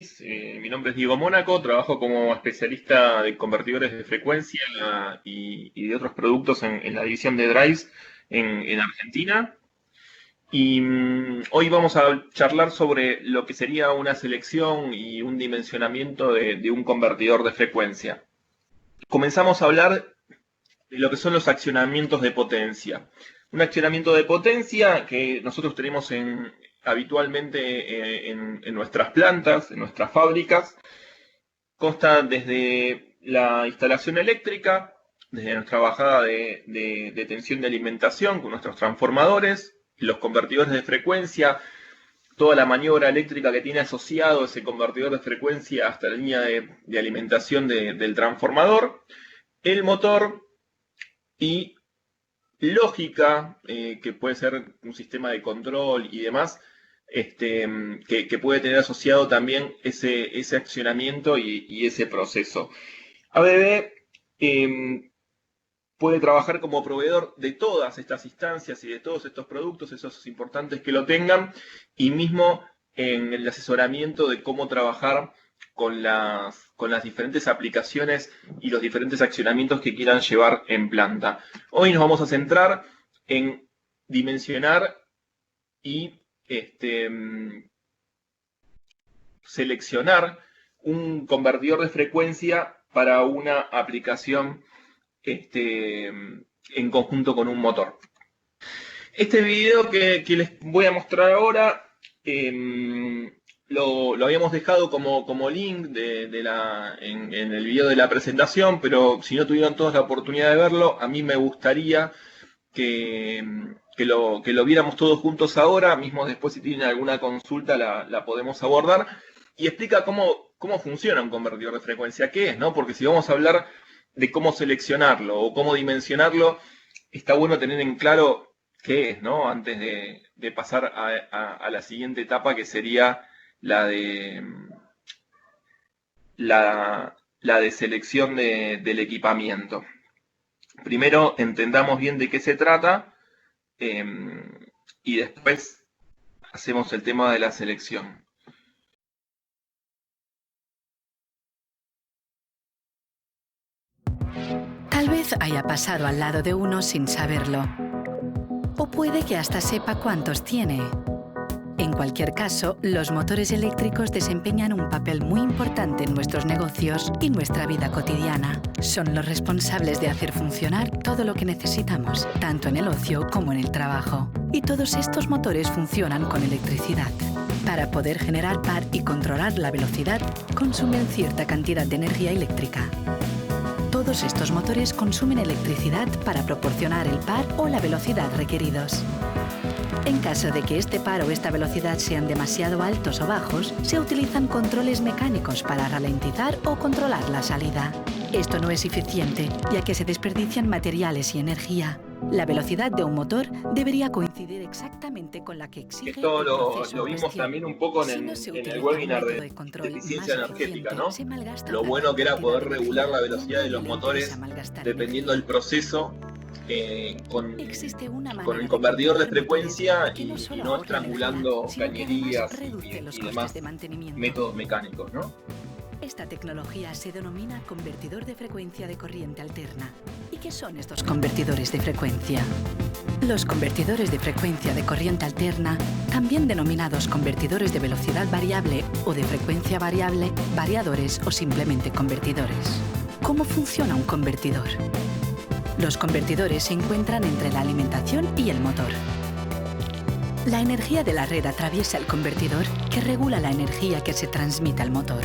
Mi nombre es Diego Mónaco, trabajo como especialista de convertidores de frecuencia y de otros productos en la división de Drives en Argentina. Y hoy vamos a charlar sobre lo que sería una selección y un dimensionamiento de un convertidor de frecuencia. Comenzamos a hablar de lo que son los accionamientos de potencia. Un accionamiento de potencia que nosotros tenemos habitualmente en nuestras plantas, en nuestras fábricas, consta desde la instalación eléctrica, desde nuestra bajada de tensión de alimentación con nuestros transformadores, los convertidores de frecuencia, toda la maniobra eléctrica que tiene asociado ese convertidor de frecuencia hasta la línea de alimentación del transformador, el motor y lógica, que puede ser un sistema de control y demás, que puede tener asociado también ese accionamiento y ese proceso. ABB puede trabajar como proveedor de todas estas instancias y de todos estos productos, eso es importante que lo tengan, y mismo en el asesoramiento de cómo trabajar con las diferentes aplicaciones y los diferentes accionamientos que quieran llevar en planta. Hoy nos vamos a centrar en dimensionar y seleccionar un convertidor de frecuencia para una aplicación en conjunto con un motor. Este video que les voy a mostrar ahora lo habíamos dejado como link en el video de la presentación, pero si no tuvieron todos la oportunidad de verlo, a mí me gustaría que lo viéramos todos juntos ahora, mismo después si tienen alguna consulta la podemos abordar, y explica cómo funciona un convertidor de frecuencia, qué es, ¿no? Porque si vamos a hablar de cómo seleccionarlo o cómo dimensionarlo, está bueno tener en claro qué es, ¿no? Antes de pasar a la siguiente etapa, que sería la de selección del equipamiento. Primero entendamos bien de qué se trata y después hacemos el tema de la selección. Tal vez haya pasado al lado de uno sin saberlo. O puede que hasta sepa cuántos tiene. En cualquier caso, los motores eléctricos desempeñan un papel muy importante en nuestros negocios y nuestra vida cotidiana. Son los responsables de hacer funcionar todo lo que necesitamos, tanto en el ocio como en el trabajo. Y todos estos motores funcionan con electricidad. Para poder generar par y controlar la velocidad, consumen cierta cantidad de energía eléctrica. Todos estos motores consumen electricidad para proporcionar el par o la velocidad requeridos. En caso de que este par o esta velocidad sean demasiado altos o bajos, se utilizan controles mecánicos para ralentizar o controlar la salida. Esto no es eficiente, ya que se desperdician materiales y energía. La velocidad de un motor debería coincidir exactamente con la que exige Esto el proceso lo en vimos cuestión. también un poco Si en no se el utiliza webinar un método de de control eficiencia más energética, eficiente, ¿no? se malgasta Lo una bueno que era cantidad poder de regular la energía velocidad de y los no le interesa motores malgastar dependiendo energía. del proceso Existe una con manera el de convertidor de controlar motores frecuencia que no y solo no ahorra energía, estrangulando sino que además cañerías reduce los y costes demás de mantenimiento. métodos mecánicos, ¿no? Esta tecnología se denomina convertidor de frecuencia de corriente alterna. ¿Y qué son estos convertidores de frecuencia? Los convertidores de frecuencia de corriente alterna, también denominados convertidores de velocidad variable o de frecuencia variable, variadores o simplemente convertidores. ¿Cómo funciona un convertidor? Los convertidores se encuentran entre la alimentación y el motor. La energía de la red atraviesa el convertidor, que regula la energía que se transmite al motor.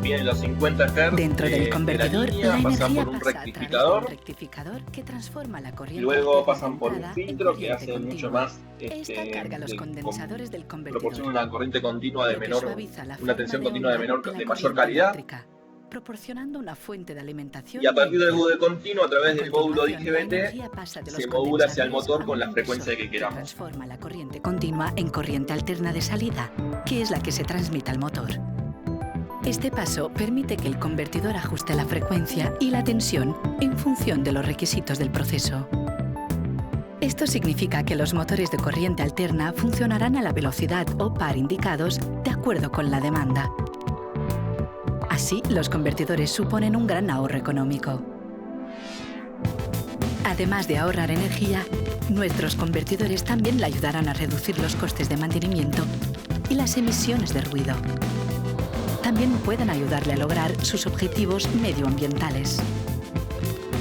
Vienen los 50 Hz Dentro del convertidor, de la línea, la pasan energía por un pasa a través de un rectificador, rectificador que transforma la corriente luego alterna pasan de por un entrada en filtro que corriente hace mucho continua. más, Esta carga los condensadores del convertidor, proporciona una corriente continua de lo que menor, suaviza la una forma tensión de continua onda de la de mayor corriente calidad, eléctrica, proporcionando una fuente de alimentación y a partir del limpia. de continuo, a través A del módulo continuación, la IGBT, energía pasa de los se modula hacia el condensadores motor a con un la inversor frecuencia que queramos. transforma la corriente continua en corriente alterna de salida, que es la que se transmite al motor. Este paso permite que el convertidor ajuste la frecuencia y la tensión en función de los requisitos del proceso. Esto significa que los motores de corriente alterna funcionarán a la velocidad o par indicados de acuerdo con la demanda. Así, los convertidores suponen un gran ahorro económico. Además de ahorrar energía, nuestros convertidores también le ayudarán a reducir los costes de mantenimiento y las emisiones de ruido. También pueden ayudarle a lograr sus objetivos medioambientales.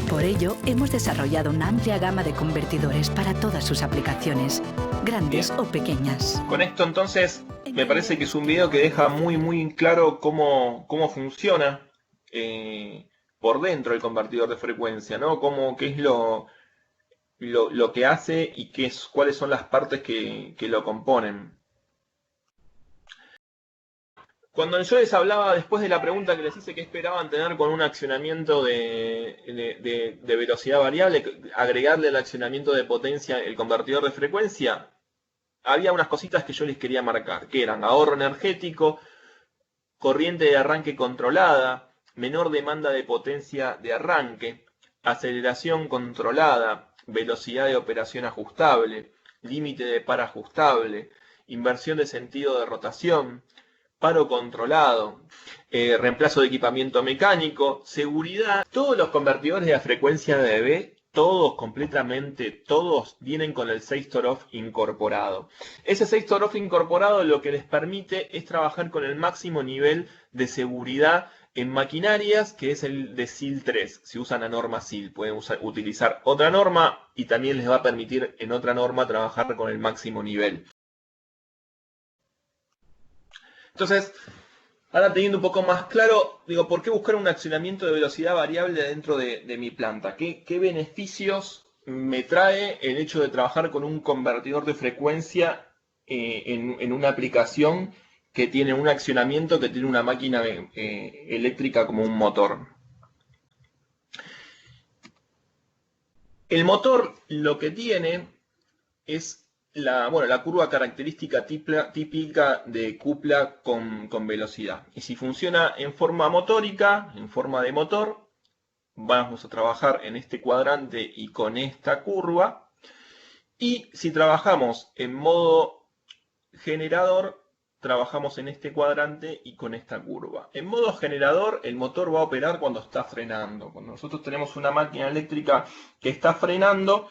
Por ello, hemos desarrollado una amplia gama de convertidores para todas sus aplicaciones, grandes o pequeñas. Con esto entonces me parece que es un video que deja muy claro cómo funciona por dentro el convertidor de frecuencia, ¿no? Qué es lo que hace y cuáles son las partes que lo componen. Cuando yo les hablaba después de la pregunta que les hice qué esperaban tener con un accionamiento de velocidad variable, agregarle el accionamiento de potencia el convertidor de frecuencia, había unas cositas que yo les quería marcar, que eran ahorro energético, corriente de arranque controlada, menor demanda de potencia de arranque, aceleración controlada, velocidad de operación ajustable, límite de par ajustable, inversión de sentido de rotación, paro controlado, reemplazo de equipamiento mecánico, seguridad. Todos los convertidores de la frecuencia de dB, completamente todos, vienen con el Sextor-Off incorporado. Ese Sextor-Off incorporado lo que les permite es trabajar con el máximo nivel de seguridad en maquinarias, que es el de SIL 3. Si usan la norma SIL, pueden utilizar otra norma y también les va a permitir en otra norma trabajar con el máximo nivel. Entonces, ahora teniendo un poco más claro, digo, ¿por qué buscar un accionamiento de velocidad variable dentro de mi planta? ¿Qué beneficios me trae el hecho de trabajar con un convertidor de frecuencia en una aplicación que tiene un accionamiento, que tiene una máquina eléctrica como un motor? El motor lo que tiene es la curva característica típica de cupla con velocidad. Y si funciona en forma motórica, en forma de motor, vamos a trabajar en este cuadrante y con esta curva. Y si trabajamos en modo generador, trabajamos en este cuadrante y con esta curva. En modo generador, el motor va a operar cuando está frenando. Cuando nosotros tenemos una máquina eléctrica que está frenando,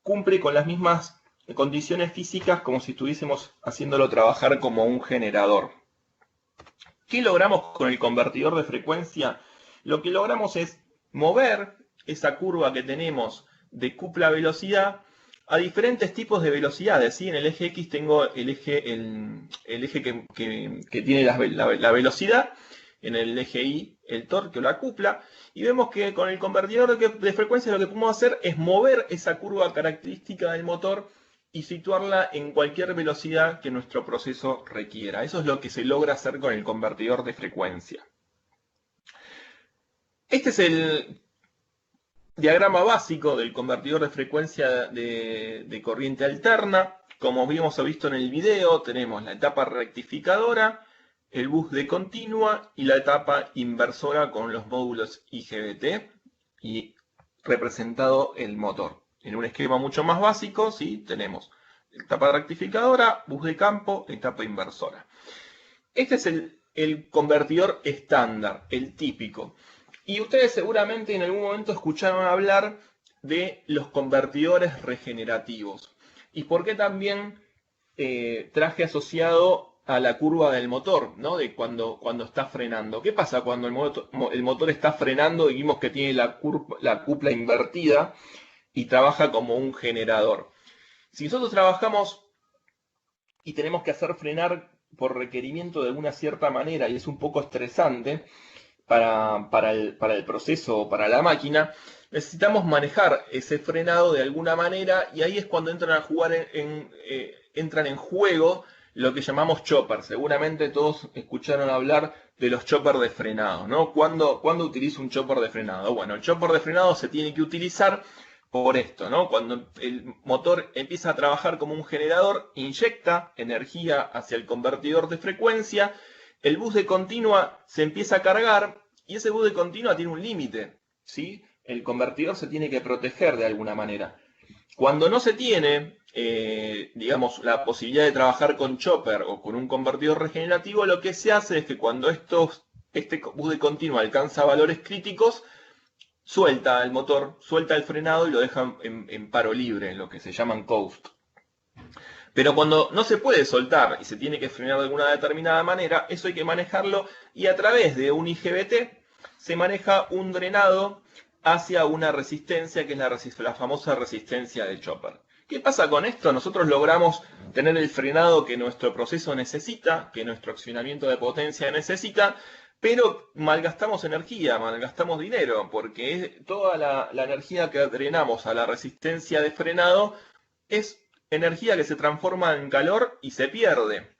cumple con las mismas condiciones físicas como si estuviésemos haciéndolo trabajar como un generador. ¿Qué logramos con el convertidor de frecuencia? Lo que logramos es mover esa curva que tenemos de cupla velocidad a diferentes tipos de velocidades, ¿sí? En el eje X tengo el eje que tiene la velocidad, en el eje Y el torque o la cupla, y vemos que con el convertidor de frecuencia lo que podemos hacer es mover esa curva característica del motor y situarla en cualquier velocidad que nuestro proceso requiera. Eso es lo que se logra hacer con el convertidor de frecuencia. Este es el diagrama básico del convertidor de frecuencia de corriente alterna. Como habíamos visto en el video, tenemos la etapa rectificadora, el bus de continua y la etapa inversora con los módulos IGBT y representado el motor. En un esquema mucho más básico, ¿sí? Tenemos etapa rectificadora, bus de campo, etapa inversora. Este es el convertidor estándar, el típico. Y ustedes seguramente en algún momento escucharon hablar de los convertidores regenerativos. ¿Y por qué también traje asociado a la curva del motor, ¿no? De cuando está frenando? ¿Qué pasa cuando el motor está frenando y vimos que tiene la cupla invertida y trabaja como un generador? Si nosotros trabajamos y tenemos que hacer frenar por requerimiento de una cierta manera y es un poco estresante para el proceso o para la máquina, necesitamos manejar ese frenado de alguna manera y ahí es cuando entran en juego lo que llamamos choppers. Seguramente todos escucharon hablar de los choppers de frenado, ¿no? ¿Cuándo utilizo un chopper de frenado? Bueno, el chopper de frenado se tiene que utilizar por esto, ¿no? Cuando el motor empieza a trabajar como un generador, inyecta energía hacia el convertidor de frecuencia, el bus de continua se empieza a cargar y ese bus de continua tiene un límite, ¿sí? El convertidor se tiene que proteger de alguna manera. Cuando no se tiene, digamos, la posibilidad de trabajar con chopper o con un convertidor regenerativo, lo que se hace es que cuando este bus de continuo alcanza valores críticos, suelta el motor, suelta el frenado y lo deja en paro libre, en lo que se llaman coast. Pero cuando no se puede soltar y se tiene que frenar de alguna determinada manera, eso hay que manejarlo y a través de un IGBT se maneja un drenado hacia una resistencia que es la famosa resistencia de chopper. ¿Qué pasa con esto? Nosotros logramos tener el frenado que nuestro proceso necesita, que nuestro accionamiento de potencia necesita, pero malgastamos energía, malgastamos dinero, porque toda la energía que drenamos a la resistencia de frenado es energía que se transforma en calor y se pierde.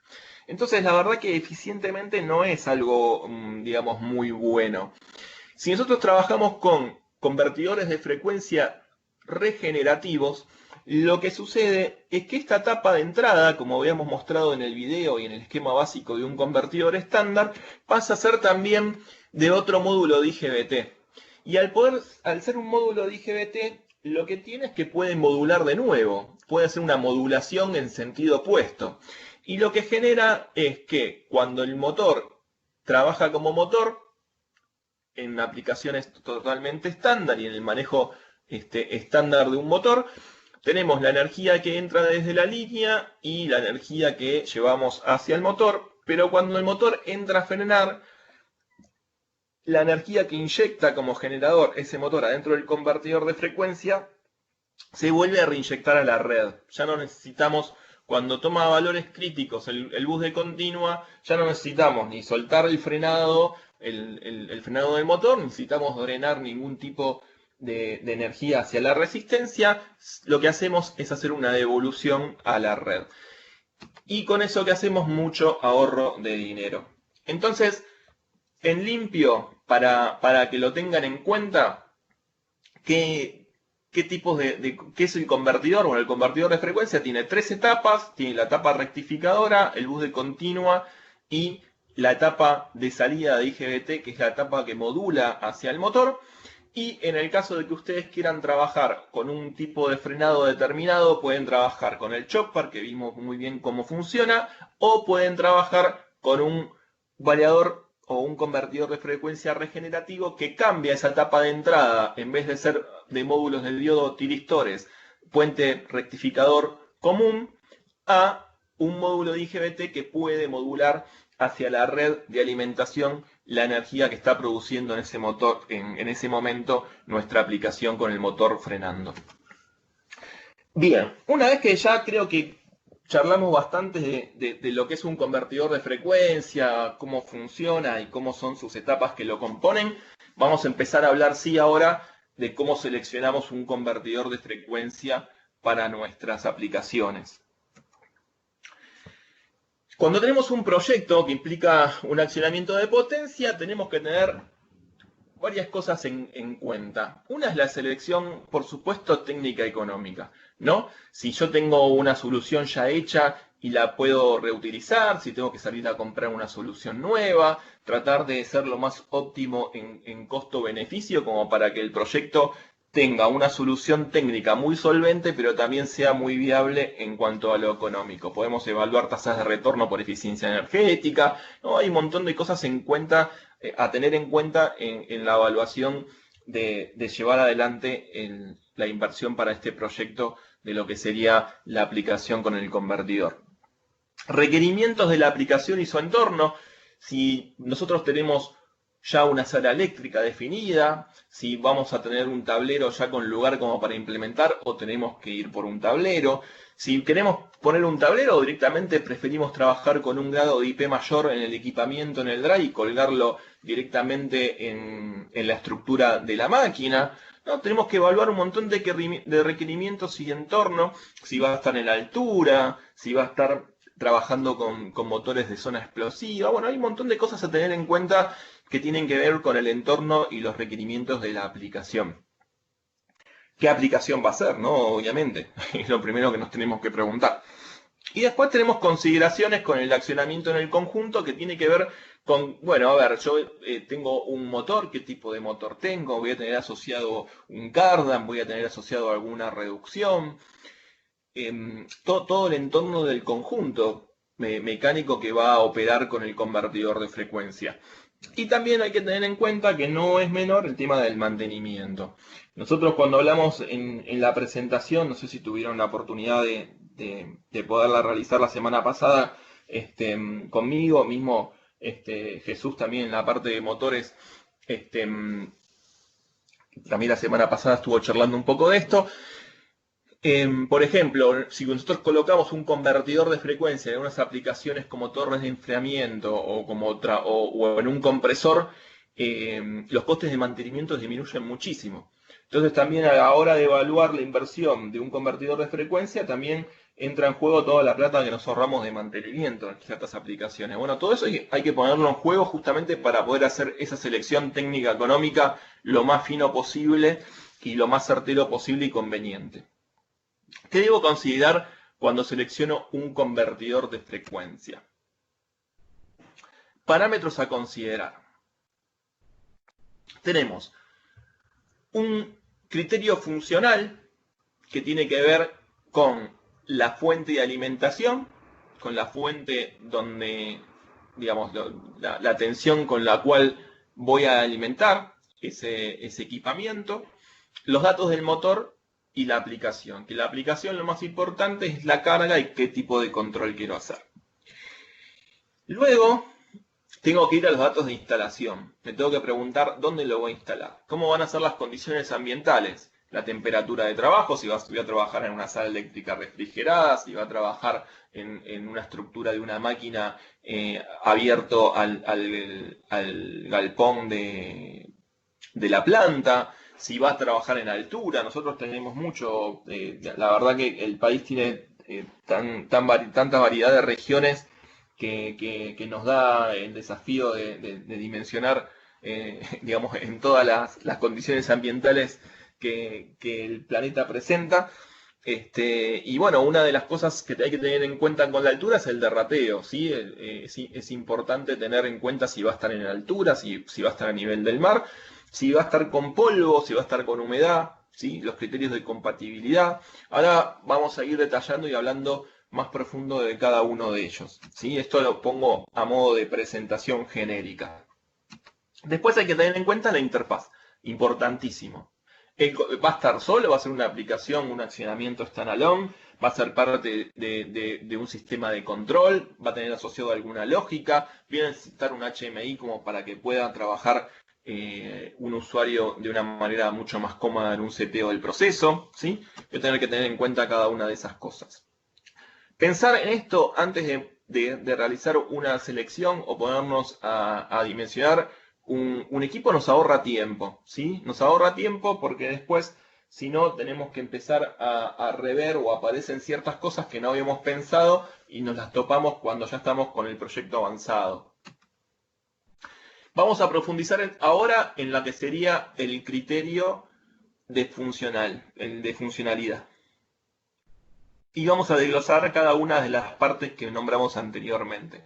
Entonces, la verdad que eficientemente no es algo, digamos, muy bueno. Si nosotros trabajamos con convertidores de frecuencia regenerativos, lo que sucede es que esta etapa de entrada, como habíamos mostrado en el video y en el esquema básico de un convertidor estándar, pasa a ser también de otro módulo de IGBT. Y al ser un módulo de IGBT, lo que tiene es que puede modular de nuevo, puede hacer una modulación en sentido opuesto. Y lo que genera es que cuando el motor trabaja como motor, en aplicaciones totalmente estándar y en el manejo estándar de un motor, tenemos la energía que entra desde la línea y la energía que llevamos hacia el motor, pero cuando el motor entra a frenar, la energía que inyecta como generador ese motor adentro del convertidor de frecuencia se vuelve a reinyectar a la red. Ya no necesitamos, cuando toma valores críticos el bus de continua, ya no necesitamos ni soltar el frenado, el frenado del motor, no necesitamos drenar ningún tipo de energía hacia la resistencia. Lo que hacemos es hacer una devolución a la red. Y con eso que hacemos mucho ahorro de dinero. Entonces, en limpio, para que lo tengan en cuenta, ¿qué tipos qué es el convertidor? Bueno, el convertidor de frecuencia tiene 3 etapas, tiene la etapa rectificadora, el bus de continua y la etapa de salida de IGBT, que es la etapa que modula hacia el motor. Y en el caso de que ustedes quieran trabajar con un tipo de frenado determinado, pueden trabajar con el chopper, que vimos muy bien cómo funciona, o pueden trabajar con un variador o un convertidor de frecuencia regenerativo que cambia esa etapa de entrada, en vez de ser de módulos de diodo tiristores, puente rectificador común, a un módulo de IGBT que puede modular hacia la red de alimentación la energía que está produciendo en ese motor, en ese momento, nuestra aplicación con el motor frenando. Bien, una vez que ya creo que charlamos bastante de lo que es un convertidor de frecuencia, cómo funciona y cómo son sus etapas que lo componen, vamos a empezar a hablar, sí, ahora de cómo seleccionamos un convertidor de frecuencia para nuestras aplicaciones. Cuando tenemos un proyecto que implica un accionamiento de potencia, tenemos que tener varias cosas en cuenta. Una es la selección, por supuesto, técnica económica, ¿no? Si yo tengo una solución ya hecha y la puedo reutilizar, si tengo que salir a comprar una solución nueva, tratar de ser lo más óptimo en costo-beneficio como para que el proyecto tenga una solución técnica muy solvente, pero también sea muy viable en cuanto a lo económico. Podemos evaluar tasas de retorno por eficiencia energética, ¿no? Hay un montón de cosas a tener en cuenta en la evaluación de llevar adelante la inversión para este proyecto de lo que sería la aplicación con el convertidor. Requerimientos de la aplicación y su entorno. Si nosotros tenemos ya una sala eléctrica definida, si vamos a tener un tablero ya con lugar como para implementar o tenemos que ir por un tablero. Si queremos poner un tablero o directamente preferimos trabajar con un grado de IP mayor en el equipamiento, en el drive, y colgarlo directamente en la estructura de la máquina, ¿no? Tenemos que evaluar un montón de requerimientos y entorno, si va a estar en la altura, si va a estar trabajando con motores de zona explosiva. Bueno, hay un montón de cosas a tener en cuenta que tienen que ver con el entorno y los requerimientos de la aplicación. ¿Qué aplicación va a ser, no? Obviamente, es lo primero que nos tenemos que preguntar. Y después tenemos consideraciones con el accionamiento en el conjunto que tiene que ver Bueno, a ver, yo tengo un motor, ¿qué tipo de motor tengo? Voy a tener asociado un cardan, voy a tener asociado alguna reducción, todo el entorno del conjunto mecánico que va a operar con el convertidor de frecuencia. Y también hay que tener en cuenta que no es menor el tema del mantenimiento. Nosotros cuando hablamos en la presentación, no sé si tuvieron la oportunidad de poderla realizar la semana pasada, conmigo mismo, Jesús también en la parte de motores, este, también la semana pasada estuvo charlando un poco de esto. Por ejemplo, si nosotros colocamos un convertidor de frecuencia en unas aplicaciones como torres de enfriamiento o en un compresor, los costes de mantenimiento disminuyen muchísimo. Entonces también a la hora de evaluar la inversión de un convertidor de frecuencia, también entra en juego toda la plata que nos ahorramos de mantenimiento en ciertas aplicaciones. Bueno, todo eso hay que ponerlo en juego justamente para poder hacer esa selección técnica económica lo más fino posible y lo más certero posible y conveniente. ¿Qué debo considerar cuando selecciono un convertidor de frecuencia? Parámetros a considerar. Tenemos un criterio funcional que tiene que ver con la fuente de alimentación, con la fuente donde, digamos, la tensión con la cual voy a alimentar ese equipamiento, los datos del motor y la aplicación. Que la aplicación lo más importante es la carga y qué tipo de control quiero hacer. Luego tengo que ir a los datos de instalación. Me tengo que preguntar dónde lo voy a instalar. ¿Cómo van a ser las condiciones ambientales? La temperatura de trabajo, si voy a trabajar en una sala eléctrica refrigerada, si va a trabajar en una estructura de una máquina abierto al galpón de la planta, si va a trabajar en altura. Nosotros tenemos mucho, la verdad que el país tiene tanta variedad de regiones que nos da el desafío de dimensionar, digamos, en todas las condiciones ambientales que el planeta presenta. Y bueno, una de las cosas que hay que tener en cuenta con la altura es el derrateo, ¿sí? Es importante tener en cuenta si va a estar en altura, si va a estar a nivel del mar, si va a estar con polvo, si va a estar con humedad, ¿sí? Los criterios de compatibilidad. Ahora vamos a ir detallando y hablando más profundo de cada uno de ellos, ¿sí? Esto lo pongo a modo de presentación genérica. Después hay que tener en cuenta la interfaz, importantísimo. Va a estar solo, va a ser una aplicación, un accionamiento standalone, va a ser parte de un sistema de control, va a tener asociado alguna lógica, viene a necesitar un HMI como para que pueda trabajar un usuario de una manera mucho más cómoda en un seteo del proceso, ¿sí? Voy a tener que tener en cuenta cada una de esas cosas. Pensar en esto antes de realizar una selección o ponernos a dimensionar un equipo nos ahorra tiempo, ¿sí? Nos ahorra tiempo porque después, si no, tenemos que empezar a rever o aparecen ciertas cosas que no habíamos pensado y nos las topamos cuando ya estamos con el proyecto avanzado. Vamos a profundizar ahora en la que sería el criterio de funcionalidad. Y vamos a desglosar cada una de las partes que nombramos anteriormente.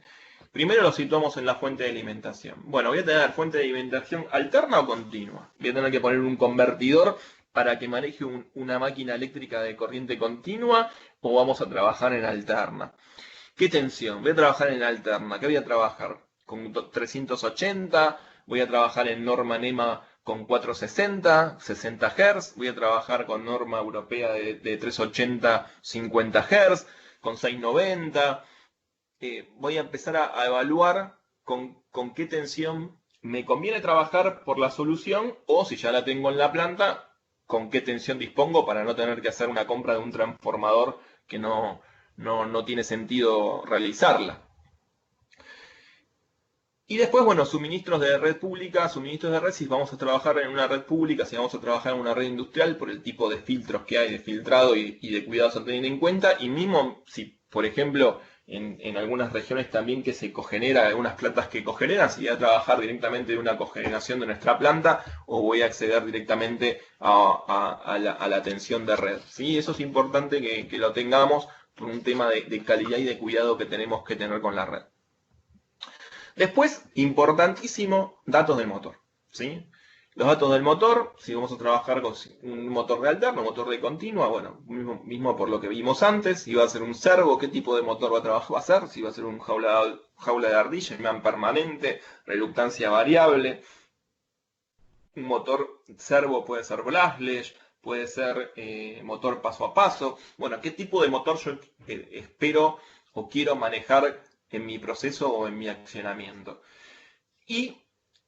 Primero lo situamos en la fuente de alimentación. Bueno, voy a tener fuente de alimentación alterna o continua. Voy a tener que poner un convertidor para que maneje una máquina eléctrica de corriente continua o vamos a trabajar en alterna. ¿Qué tensión? Voy a trabajar en alterna. ¿Qué voy a trabajar? Con 380, voy a trabajar en norma NEMA con 460, 60 Hz, voy a trabajar con norma europea de 380, 50 Hz, con 690. Voy a empezar a evaluar con qué tensión me conviene trabajar por la solución o si ya la tengo en la planta, con qué tensión dispongo para no tener que hacer una compra de un transformador que no tiene sentido realizarla. Y después, bueno, suministros de red pública, suministros de red, si vamos a trabajar en una red pública, si vamos a trabajar en una red industrial, por el tipo de filtros que hay, de filtrado y de cuidados a tener en cuenta, y mismo si, por ejemplo, en algunas regiones también que se cogenera, algunas plantas que cogeneran, si voy a trabajar directamente de una cogeneración de nuestra planta o voy a acceder directamente a la tensión de red. ¿Sí? Eso es importante que lo tengamos por un tema de calidad y de cuidado que tenemos que tener con la red. Después, importantísimo, datos del motor, ¿sí? Los datos del motor, si vamos a trabajar con un motor de alterno, motor de continua, bueno, mismo por lo que vimos antes, si va a ser un servo, qué tipo de motor va a ser, si va a ser un jaula de ardilla, imán permanente, reluctancia variable. Un motor servo puede ser brushless, puede ser motor paso a paso. Bueno, qué tipo de motor yo espero o quiero manejar en mi proceso o en mi accionamiento. Y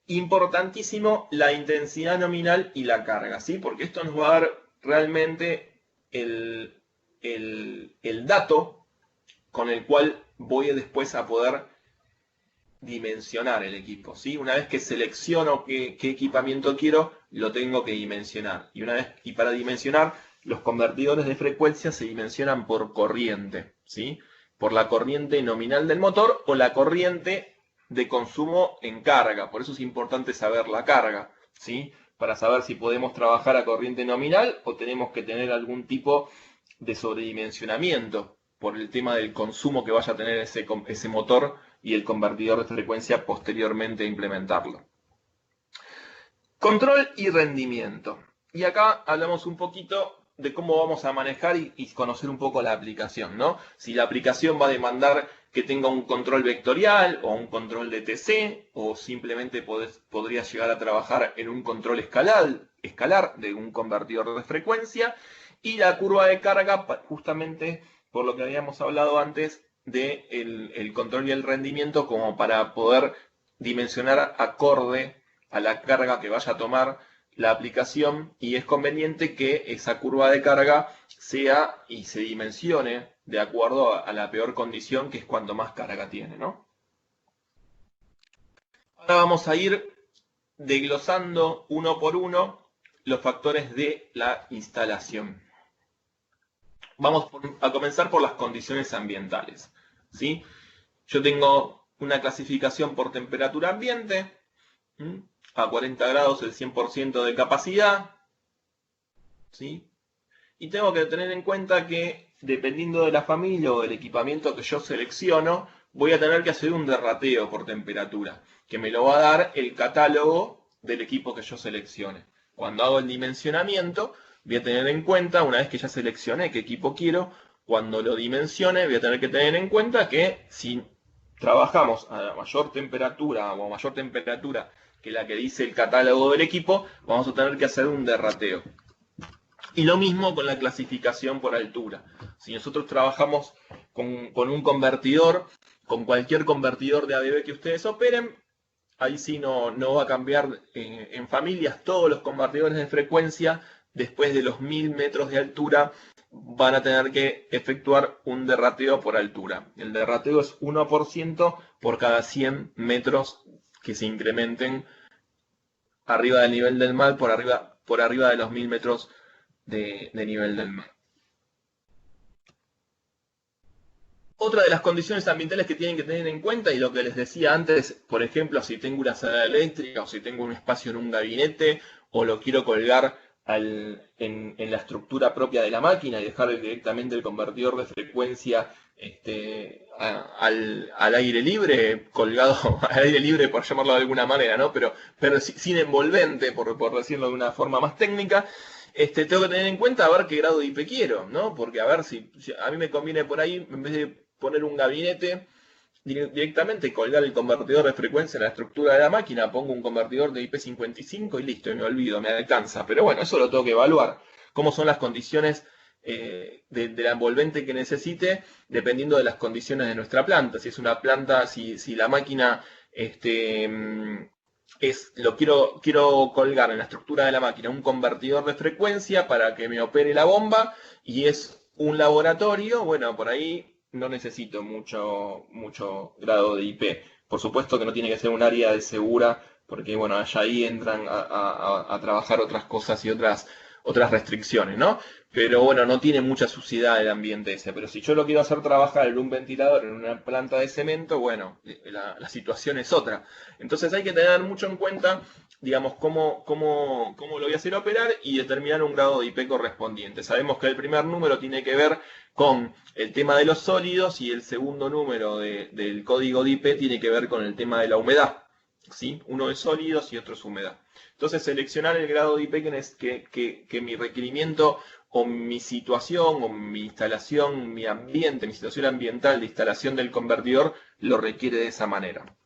importantísimo, la intensidad nominal y la carga, ¿sí? Porque esto nos va a dar realmente el dato con el cual voy después a poder dimensionar el equipo, ¿sí? Una vez que selecciono qué equipamiento quiero, lo tengo que dimensionar. Y para dimensionar, los convertidores de frecuencia se dimensionan por corriente, ¿sí? Por la corriente nominal del motor o la corriente de consumo en carga. Por eso es importante saber la carga, ¿sí? Para saber si podemos trabajar a corriente nominal o tenemos que tener algún tipo de sobredimensionamiento por el tema del consumo que vaya a tener ese motor y el convertidor de frecuencia posteriormente a implementarlo. Control y rendimiento. Y acá hablamos un poquito de cómo vamos a manejar y conocer un poco la aplicación, ¿no? Si la aplicación va a demandar que tenga un control vectorial o un control de TC, o simplemente podría llegar a trabajar en un control escalar de un convertidor de frecuencia, y la curva de carga, justamente por lo que habíamos hablado antes, de el control y el rendimiento, como para poder dimensionar acorde a la carga que vaya a tomar la aplicación, y es conveniente que esa curva de carga sea y se dimensione de acuerdo a la peor condición, que es cuanto más carga tiene, ¿no? Ahora vamos a ir desglosando uno por uno los factores de la instalación. Vamos a comenzar por las condiciones ambientales, ¿sí? Yo tengo una clasificación por temperatura ambiente, a 40 grados el 100% de capacidad, ¿sí? Y tengo que tener en cuenta que, dependiendo de la familia o del equipamiento que yo selecciono, voy a tener que hacer un derrateo por temperatura, que me lo va a dar el catálogo del equipo que yo seleccione. Cuando hago el dimensionamiento, voy a tener en cuenta, una vez que ya seleccioné qué equipo quiero, cuando lo dimensione, voy a tener que tener en cuenta que si trabajamos a mayor temperatura o a mayor temperatura que la que dice el catálogo del equipo, vamos a tener que hacer un derrateo. Y lo mismo con la clasificación por altura. Si nosotros trabajamos con un convertidor, con cualquier convertidor de ADB que ustedes operen, ahí sí no va a cambiar. En familias, todos los convertidores de frecuencia, después de los 1000 metros de altura, van a tener que efectuar un derrateo por altura. El derrateo es 1% por cada 100 metros que se incrementen arriba del nivel del mar, por arriba de los 1000 metros de nivel del mar. Otra de las condiciones ambientales que tienen que tener en cuenta, y lo que les decía antes, por ejemplo, si tengo una sala eléctrica o si tengo un espacio en un gabinete o lo quiero colgar en la estructura propia de la máquina y dejar directamente el convertidor de frecuencia al aire libre, colgado al aire libre, por llamarlo de alguna manera, ¿no? Pero sin envolvente, por decirlo de una forma más técnica. Tengo que tener en cuenta a ver qué grado de IP quiero, ¿no? Porque a ver si a mí me conviene por ahí, en vez de poner un gabinete, directamente colgar el convertidor de frecuencia en la estructura de la máquina, pongo un convertidor de IP55 y listo, y me olvido, me alcanza. Pero bueno, eso lo tengo que evaluar. Cómo son las condiciones de la envolvente que necesite, dependiendo de las condiciones de nuestra planta. Si es una planta, si la máquina quiero colgar en la estructura de la máquina un convertidor de frecuencia para que me opere la bomba, y es un laboratorio, bueno, por ahí no necesito mucho grado de IP. Por supuesto que no tiene que ser un área de segura, porque bueno, allá ahí entran a trabajar otras cosas y otras otras restricciones, ¿no? Pero bueno, no tiene mucha suciedad el ambiente ese. Pero si yo lo quiero hacer trabajar en un ventilador, en una planta de cemento, bueno, la situación es otra. Entonces hay que tener mucho en cuenta, digamos, cómo lo voy a hacer operar y determinar un grado de IP correspondiente. Sabemos que el primer número tiene que ver con el tema de los sólidos y el segundo número del código de IP tiene que ver con el tema de la humedad. ¿Sí? Uno es sólidos y otro es humedad. Entonces, seleccionar el grado de IP que mi requerimiento o mi situación o mi instalación, mi ambiente, mi situación ambiental de instalación del convertidor lo requiere de esa manera.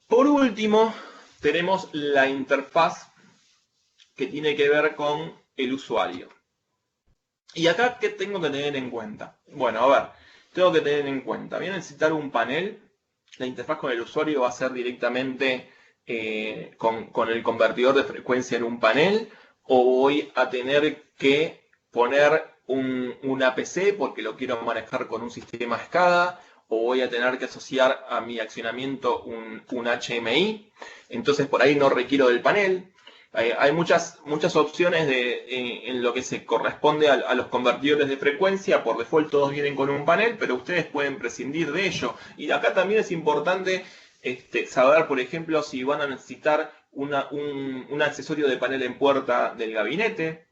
Por último, tenemos la interfaz que tiene que ver con el usuario. ¿Y acá qué tengo que tener en cuenta? Bueno, a ver, tengo que tener en cuenta, voy a necesitar un panel, la interfaz con el usuario va a ser directamente con el convertidor de frecuencia en un panel, o voy a tener que poner una PC porque lo quiero manejar con un sistema SCADA, o voy a tener que asociar a mi accionamiento un HMI, entonces por ahí no requiero del panel. Hay muchas opciones en lo que se corresponde a los convertidores de frecuencia. Por default todos vienen con un panel, pero ustedes pueden prescindir de ello. Y acá también es importante saber, por ejemplo, si van a necesitar un accesorio de panel en puerta del gabinete.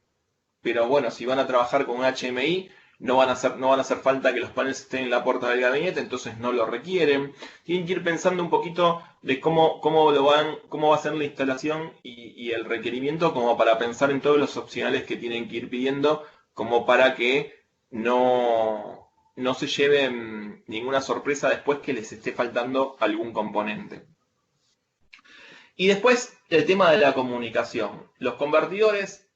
Pero bueno, si van a trabajar con un HMI, no van a hacer falta que los paneles estén en la puerta del gabinete, entonces no lo requieren. Tienen que ir pensando un poquito de cómo va a ser la instalación y el requerimiento, como para pensar en todos los opcionales que tienen que ir pidiendo, como para que no se lleven ninguna sorpresa después que les esté faltando algún componente. Y después el tema de la comunicación. Los convertidores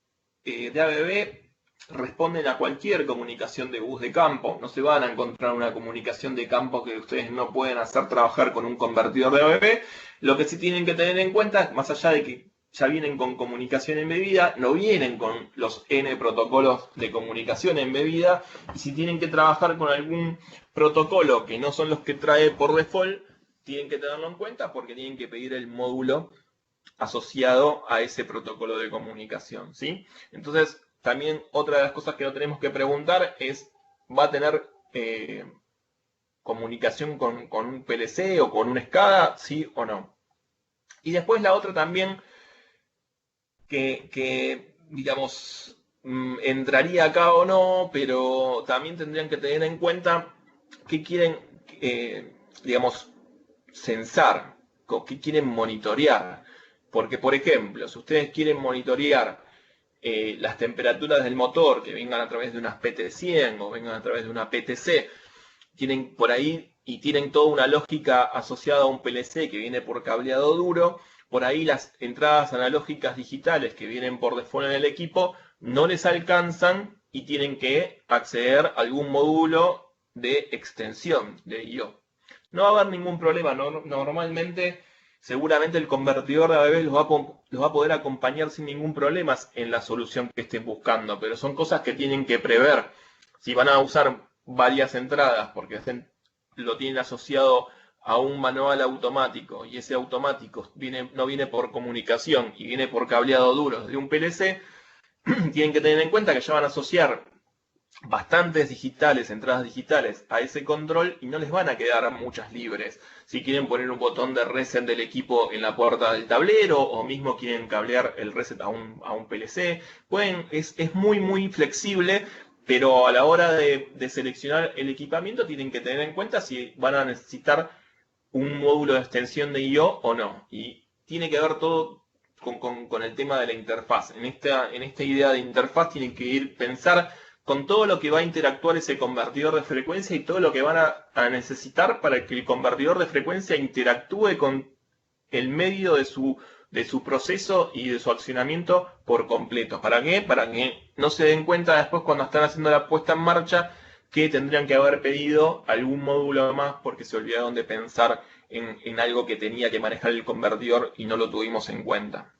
de ABB responden a cualquier comunicación de bus de campo. No se van a encontrar una comunicación de campo que ustedes no pueden hacer trabajar con un convertidor de ABB. Lo que sí tienen que tener en cuenta, más allá de que ya vienen con comunicación embebida, no vienen con los N protocolos de comunicación embebida. Y si tienen que trabajar con algún protocolo que no son los que trae por default, tienen que tenerlo en cuenta porque tienen que pedir el módulo asociado a ese protocolo de comunicación, ¿sí? Entonces, también otra de las cosas que no tenemos que preguntar es, ¿va a tener comunicación con un PLC o con un SCADA, sí o no? Y después la otra también digamos, entraría acá o no, pero también tendrían que tener en cuenta qué quieren, digamos, censar, qué quieren monitorear. Porque, por ejemplo, si ustedes quieren monitorear las temperaturas del motor que vengan a través de unas PT100 o vengan a través de una PTC, tienen por ahí y tienen toda una lógica asociada a un PLC que viene por cableado duro, por ahí las entradas analógicas digitales que vienen por default en el equipo no les alcanzan y tienen que acceder a algún módulo de extensión de I/O. No va a haber ningún problema, normalmente seguramente el convertidor de ABB los va a poder acompañar sin ningún problema en la solución que estén buscando, pero son cosas que tienen que prever. Si van a usar varias entradas porque lo tienen asociado a un manual automático y ese automático no viene por comunicación y viene por cableado duro de un PLC, tienen que tener en cuenta que ya van a asociar bastantes digitales, entradas digitales a ese control y no les van a quedar muchas libres. Si quieren poner un botón de reset del equipo en la puerta del tablero o mismo quieren cablear el reset a un PLC, es muy flexible, pero a la hora de seleccionar el equipamiento tienen que tener en cuenta si van a necesitar un módulo de extensión de I/O o no. Y tiene que ver todo con el tema de la interfaz. En esta idea de interfaz tienen que pensar con todo lo que va a interactuar ese convertidor de frecuencia y todo lo que van a necesitar para que el convertidor de frecuencia interactúe con el medio de su proceso y de su accionamiento por completo. ¿Para qué? Para que no se den cuenta después cuando están haciendo la puesta en marcha que tendrían que haber pedido algún módulo más porque se olvidaron de pensar en algo que tenía que manejar el convertidor y no lo tuvimos en cuenta.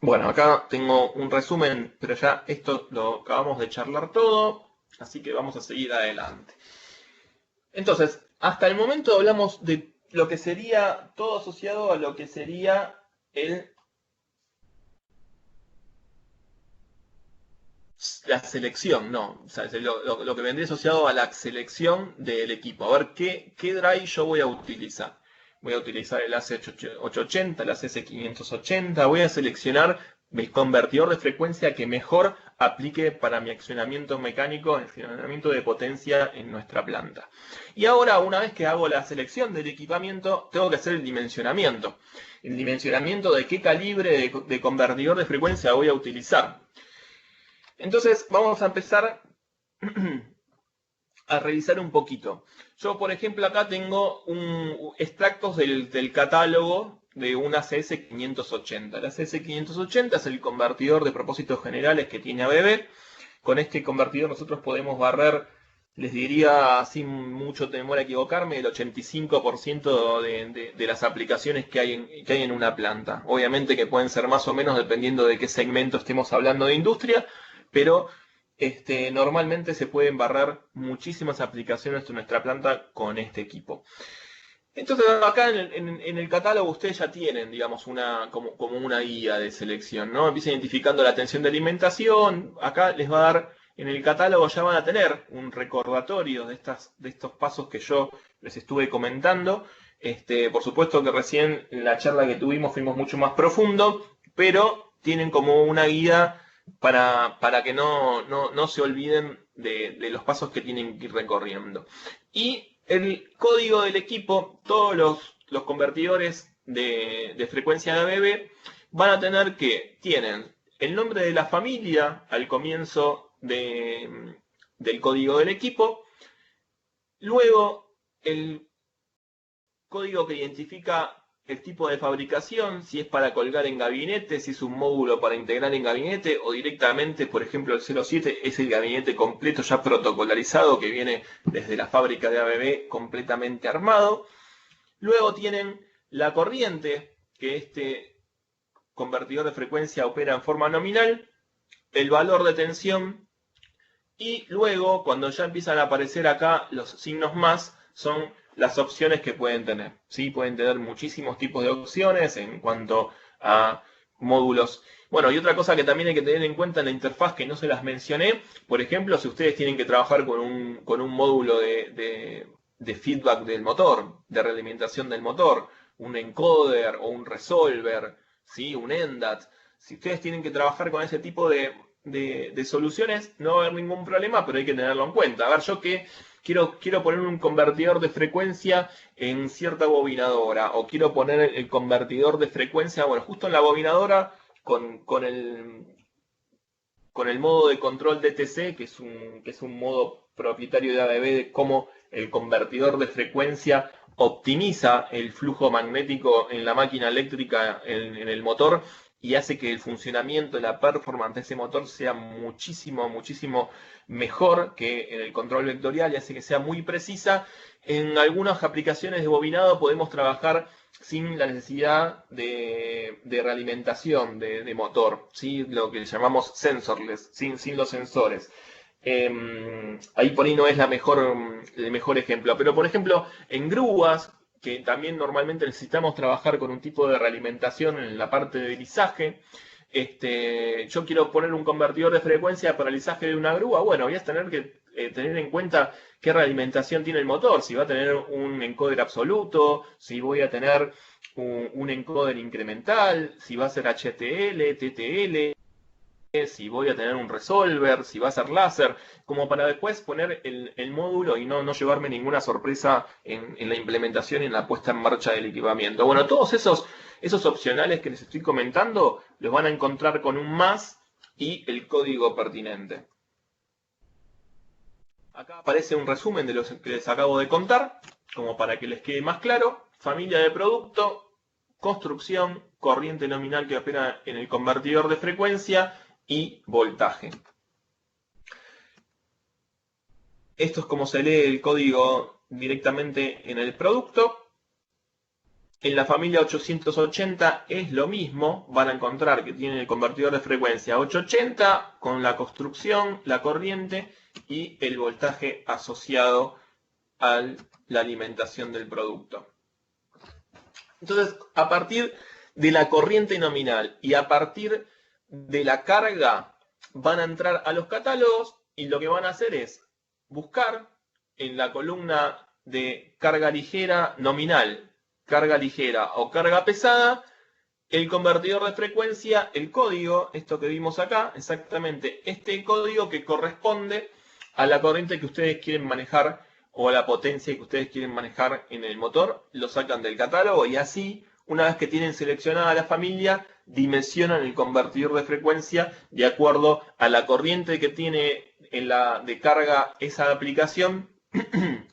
Bueno, acá tengo un resumen, pero ya esto lo acabamos de charlar todo, así que vamos a seguir adelante. Entonces, hasta el momento hablamos de lo que sería todo asociado a lo que sería el, la selección, no, o sea, lo que vendría asociado a la selección del equipo. A ver, ¿qué drive yo voy a utilizar? Voy a utilizar el AC880, el AC580, voy a seleccionar el convertidor de frecuencia que mejor aplique para mi accionamiento mecánico, el accionamiento de potencia en nuestra planta. Y ahora, una vez que hago la selección del equipamiento, tengo que hacer el dimensionamiento. El dimensionamiento de qué calibre de convertidor de frecuencia voy a utilizar. Entonces, vamos a empezar a revisar un poquito. Yo, por ejemplo, acá tengo extractos del catálogo de una CS580. La CS580 es el convertidor de propósitos generales que tiene ABB. Con este convertidor nosotros podemos barrer, les diría sin mucho temor a equivocarme, el 85% de las aplicaciones que hay en una planta. Obviamente que pueden ser más o menos dependiendo de qué segmento estemos hablando de industria, pero normalmente se pueden barrer muchísimas aplicaciones en nuestra planta con este equipo. Entonces acá en el catálogo ustedes ya tienen, digamos, como una guía de selección, ¿no? Empieza identificando la tensión de alimentación, acá les va a dar, en el catálogo ya van a tener un recordatorio de estos pasos que yo les estuve comentando. Por supuesto que recién en la charla que tuvimos fuimos mucho más profundo, pero tienen como una guía para que no se olviden de los pasos que tienen que ir recorriendo. Y el código del equipo, todos los convertidores de frecuencia de ABB van a tener que, tienen el nombre de la familia al comienzo del código del equipo, luego el código que identifica el tipo de fabricación, si es para colgar en gabinete, si es un módulo para integrar en gabinete o directamente, por ejemplo, el 07 es el gabinete completo ya protocolarizado que viene desde la fábrica de ABB completamente armado. Luego tienen la corriente, que este convertidor de frecuencia opera en forma nominal, el valor de tensión y luego cuando ya empiezan a aparecer acá los signos más son las opciones que pueden tener. ¿Sí? Pueden tener muchísimos tipos de opciones en cuanto a módulos. Bueno, y otra cosa que también hay que tener en cuenta en la interfaz que no se las mencioné, por ejemplo, si ustedes tienen que trabajar con un módulo de feedback del motor, de realimentación del motor, un encoder o un resolver, ¿sí? Un ENDAT. Si ustedes tienen que trabajar con ese tipo de soluciones, no va a haber ningún problema, pero hay que tenerlo en cuenta. A ver, yo que quiero poner un convertidor de frecuencia en cierta bobinadora, o quiero poner el convertidor de frecuencia, bueno, justo en la bobinadora con el modo de control DTC, que es un modo propietario de ABB de cómo el convertidor de frecuencia optimiza el flujo magnético en la máquina eléctrica en el motor y hace que el funcionamiento, la performance de ese motor sea muchísimo, muchísimo mejor que en el control vectorial y hace que sea muy precisa. En algunas aplicaciones de bobinado podemos trabajar sin la necesidad de realimentación de motor, ¿sí? Lo que llamamos sensorless, sin los sensores. Ahí por ahí no es el mejor ejemplo, pero por ejemplo en grúas, que también normalmente necesitamos trabajar con un tipo de realimentación en la parte de lizaje. Yo quiero poner un convertidor de frecuencia para lizaje de una grúa, bueno, voy a tener que tener en cuenta qué realimentación tiene el motor, si va a tener un encoder absoluto, si voy a tener un encoder incremental, si va a ser HTL, TTL, si voy a tener un resolver, si va a ser láser, como para después poner el módulo y no llevarme ninguna sorpresa en la implementación y en la puesta en marcha del equipamiento. Bueno, todos esos opcionales que les estoy comentando los van a encontrar con un más y el código pertinente. Acá aparece un resumen de lo que les acabo de contar, como para que les quede más claro. Familia de producto, construcción, corriente nominal que opera en el convertidor de frecuencia y voltaje. Esto es como se lee el código directamente en el producto. En la familia 880 es lo mismo, van a encontrar que tiene el convertidor de frecuencia 880 con la construcción, la corriente y el voltaje asociado a la alimentación del producto. Entonces, a partir de la corriente nominal y a partir de la carga, van a entrar a los catálogos y lo que van a hacer es buscar en la columna de carga ligera nominal, carga ligera o carga pesada, el convertidor de frecuencia, el código, esto que vimos acá, exactamente este código que corresponde a la corriente que ustedes quieren manejar o a la potencia que ustedes quieren manejar en el motor, lo sacan del catálogo y así, una vez que tienen seleccionada la familia, dimensionan el convertidor de frecuencia de acuerdo a la corriente que tiene de carga esa aplicación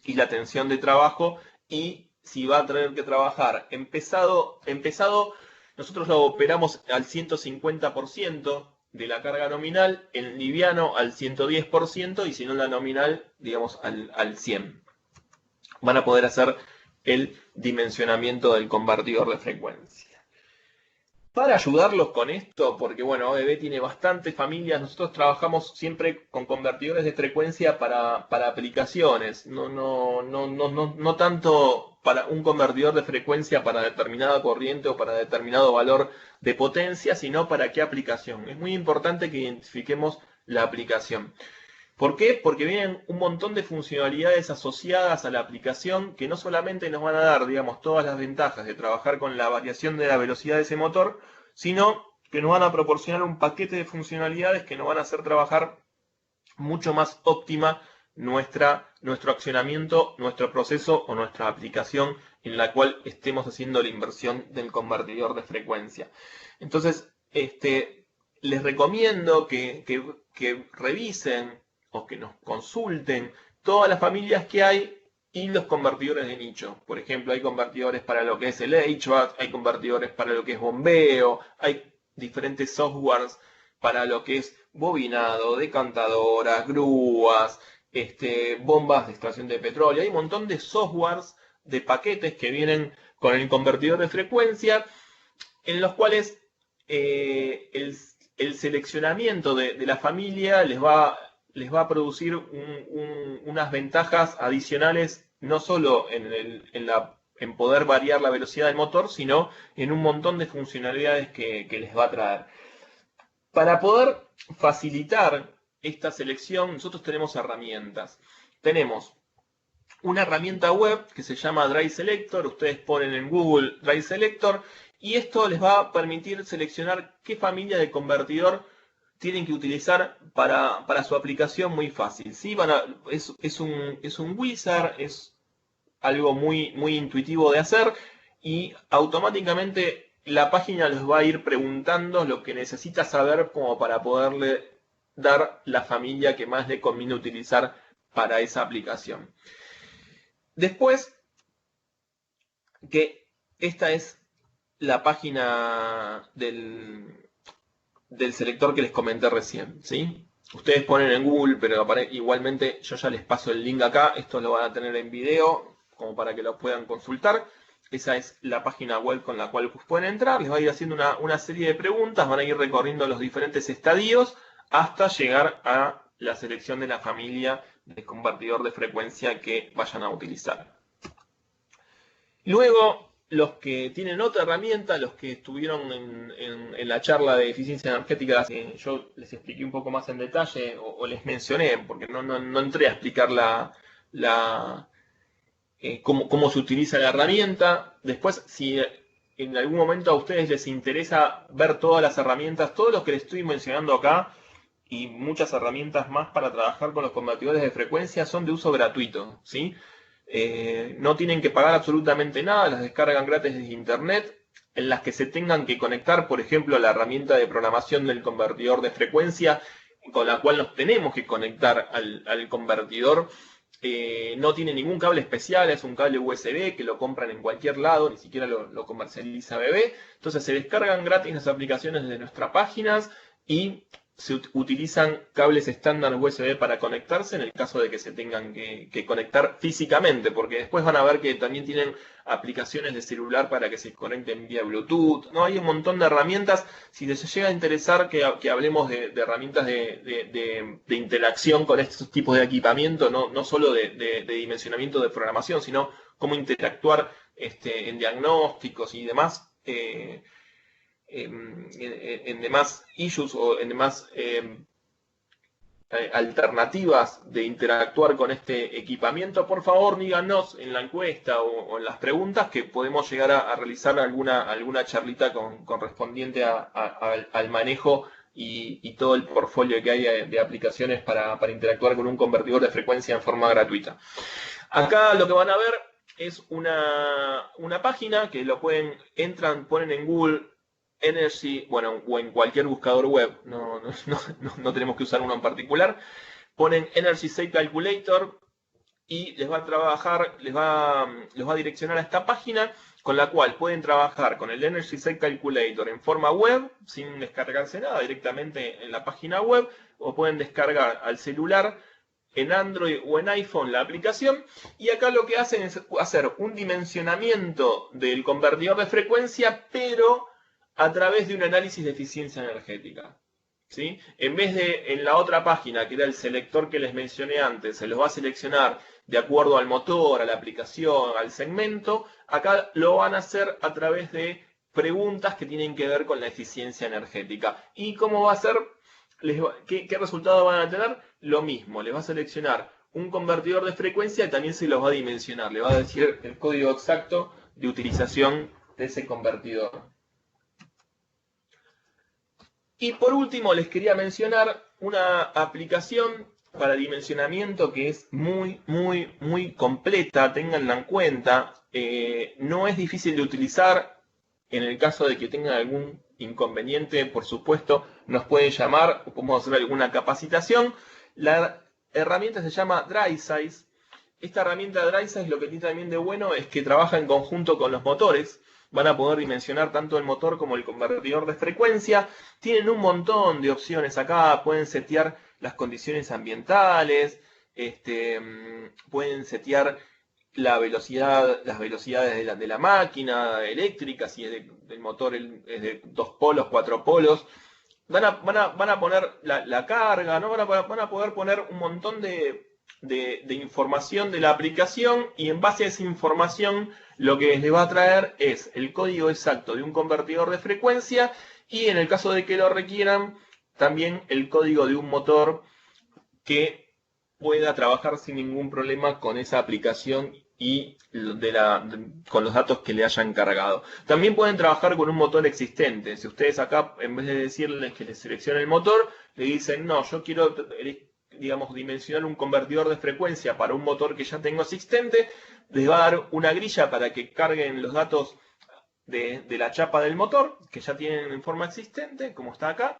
y la tensión de trabajo, y si va a tener que trabajar en pesado, nosotros lo operamos al 150% de la carga nominal, en liviano al 110% y si no la nominal, digamos, al 100%. Van a poder hacer el dimensionamiento del convertidor de frecuencia. Para ayudarlos con esto, porque bueno, ABB tiene bastantes familias, nosotros trabajamos siempre con convertidores de frecuencia para aplicaciones, no tanto para un convertidor de frecuencia para determinada corriente o para determinado valor de potencia, sino para qué aplicación. Es muy importante que identifiquemos la aplicación. ¿Por qué? Porque vienen un montón de funcionalidades asociadas a la aplicación que no solamente nos van a dar, digamos, todas las ventajas de trabajar con la variación de la velocidad de ese motor, sino que nos van a proporcionar un paquete de funcionalidades que nos van a hacer trabajar mucho más óptima nuestro accionamiento, nuestro proceso o nuestra aplicación en la cual estemos haciendo la inversión del convertidor de frecuencia. Entonces, les recomiendo que revisen o que nos consulten todas las familias que hay y los convertidores de nicho. Por ejemplo, hay convertidores para lo que es el HVAC, hay convertidores para lo que es bombeo, hay diferentes softwares para lo que es bobinado, decantadoras, grúas, bombas de extracción de petróleo. Hay un montón de softwares, de paquetes que vienen con el convertidor de frecuencia, en los cuales el seleccionamiento de la familia les va a producir unas ventajas adicionales, no solo en poder variar la velocidad del motor, sino en un montón de funcionalidades que les va a traer. Para poder facilitar esta selección, nosotros tenemos herramientas. Tenemos una herramienta web que se llama Drive Selector. Ustedes ponen en Google Drive Selector y esto les va a permitir seleccionar qué familia de convertidor tienen que utilizar para su aplicación muy fácil. ¿Sí? Es un wizard, es algo muy, muy intuitivo de hacer y automáticamente la página les va a ir preguntando lo que necesita saber como para poderle dar la familia que más le conviene utilizar para esa aplicación. Después, que esta es la página del selector que les comenté recién, ¿sí? Ustedes ponen en Google, pero igualmente yo ya les paso el link acá. Esto lo van a tener en video, como para que lo puedan consultar. Esa es la página web con la cual pueden entrar. Les va a ir haciendo una serie de preguntas, van a ir recorriendo los diferentes estadios hasta llegar a la selección de la familia de convertidor de frecuencia que vayan a utilizar. Luego, los que tienen otra herramienta, los que estuvieron en la charla de eficiencia energética, yo les expliqué un poco más en detalle o les mencioné, porque no entré a explicar cómo se utiliza la herramienta. Después, si en algún momento a ustedes les interesa ver todas las herramientas, todo lo que les estoy mencionando acá y muchas herramientas más para trabajar con los convertidores de frecuencia son de uso gratuito, ¿sí? No tienen que pagar absolutamente nada, las descargan gratis desde internet. En las que se tengan que conectar, por ejemplo, la herramienta de programación del convertidor de frecuencia, con la cual nos tenemos que conectar al convertidor, no tiene ningún cable especial, es un cable USB que lo compran en cualquier lado, ni siquiera lo comercializa ABB. Entonces se descargan gratis las aplicaciones de nuestras páginas y se utilizan cables estándar USB para conectarse en el caso de que se tengan que conectar físicamente, porque después van a ver que también tienen aplicaciones de celular para que se conecten vía Bluetooth, ¿no? Hay un montón de herramientas. Si les llega a interesar que hablemos de herramientas de interacción con estos tipos de equipamiento, no solo de dimensionamiento de programación, sino cómo interactuar en diagnósticos y demás, en demás issues o en demás alternativas de interactuar con este equipamiento, por favor díganos en la encuesta o en las preguntas, que podemos llegar a realizar alguna charlita correspondiente al manejo y todo el portfolio que hay de aplicaciones para interactuar con un convertidor de frecuencia en forma gratuita. Acá lo que van a ver es una página que ponen en Google Energy, bueno, o en cualquier buscador web, no tenemos que usar uno en particular. Ponen Energy Save Calculator y les va a direccionar a esta página, con la cual pueden trabajar con el Energy Save Calculator en forma web, sin descargarse nada, directamente en la página web, o pueden descargar al celular en Android o en iPhone la aplicación, y acá lo que hacen es hacer un dimensionamiento del convertidor de frecuencia, pero a través de un análisis de eficiencia energética, ¿sí? En vez de en la otra página, que era el selector que les mencioné antes, se los va a seleccionar de acuerdo al motor, a la aplicación, al segmento, acá lo van a hacer a través de preguntas que tienen que ver con la eficiencia energética. ¿Y cómo va a ser? ¿Qué resultado van a tener? Lo mismo, les va a seleccionar un convertidor de frecuencia y también se los va a dimensionar, le va a decir el código exacto de utilización de ese convertidor. Y por último les quería mencionar una aplicación para dimensionamiento que es muy completa, ténganla en cuenta. No es difícil de utilizar. En el caso de que tengan algún inconveniente, por supuesto, nos pueden llamar o podemos hacer alguna capacitación. La herramienta se llama DrySize. Esta herramienta DrySize lo que tiene también de bueno es que trabaja en conjunto con los motores. Van a poder dimensionar tanto el motor como el convertidor de frecuencia. Tienen un montón de opciones acá. Pueden setear las condiciones ambientales. Pueden setear las velocidades de la máquina eléctrica, si es del motor es de 2 polos, 4 polos. Van a poner la carga, ¿no? Van a poder poner un montón de información de la aplicación, y en base a esa información lo que les va a traer es el código exacto de un convertidor de frecuencia y, en el caso de que lo requieran, también el código de un motor que pueda trabajar sin ningún problema con esa aplicación y con los datos que le hayan cargado. También pueden trabajar con un motor existente. Si ustedes acá, en vez de decirles que les seleccione el motor, le dicen, no, yo quiero, digamos, dimensionar un convertidor de frecuencia para un motor que ya tengo existente, les va a dar una grilla para que carguen los datos de la chapa del motor, que ya tienen en forma existente, como está acá,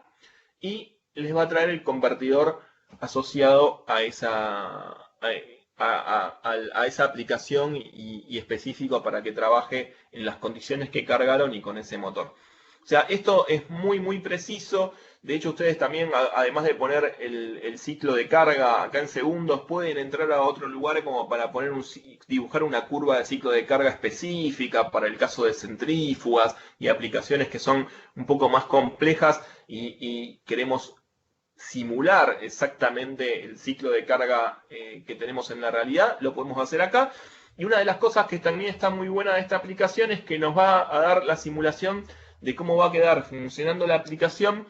y les va a traer el convertidor asociado a esa aplicación y específico para que trabaje en las condiciones que cargaron y con ese motor. O sea, esto es muy preciso. De hecho, ustedes también, además de poner el ciclo de carga acá en segundos, pueden entrar a otro lugar como para dibujar una curva de ciclo de carga específica para el caso de centrífugas y aplicaciones que son un poco más complejas y queremos simular exactamente el ciclo de carga que tenemos en la realidad. Lo podemos hacer acá. Y una de las cosas que también está muy buena de esta aplicación es que nos va a dar la simulación de cómo va a quedar funcionando la aplicación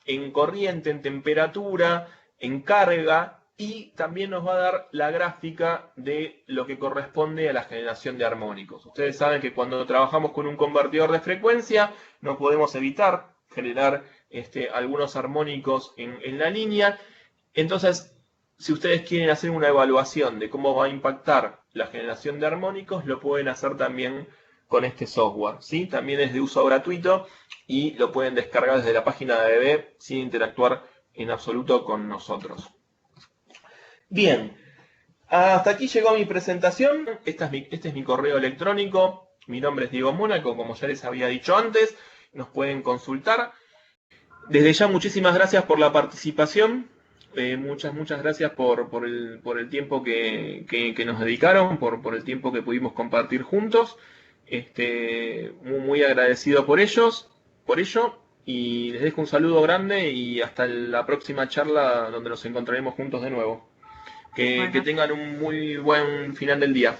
en corriente, en temperatura, en carga, y también nos va a dar la gráfica de lo que corresponde a la generación de armónicos. Ustedes saben que cuando trabajamos con un convertidor de frecuencia no podemos evitar generar algunos armónicos en la línea. Entonces, si ustedes quieren hacer una evaluación de cómo va a impactar la generación de armónicos, lo pueden hacer también con este software, ¿sí? También es de uso gratuito y lo pueden descargar desde la página de DB sin interactuar en absoluto con nosotros. Bien, hasta aquí llegó mi presentación. Este es mi correo electrónico. Mi nombre es Diego Mónaco, como ya les había dicho antes. Nos pueden consultar. Desde ya, muchísimas gracias por la participación. Muchas gracias por el tiempo que nos dedicaron, por el tiempo que pudimos compartir juntos. Muy agradecido por ello, y les dejo un saludo grande y hasta la próxima charla donde nos encontraremos juntos de nuevo. Que Bueno, tengan un muy buen final del día.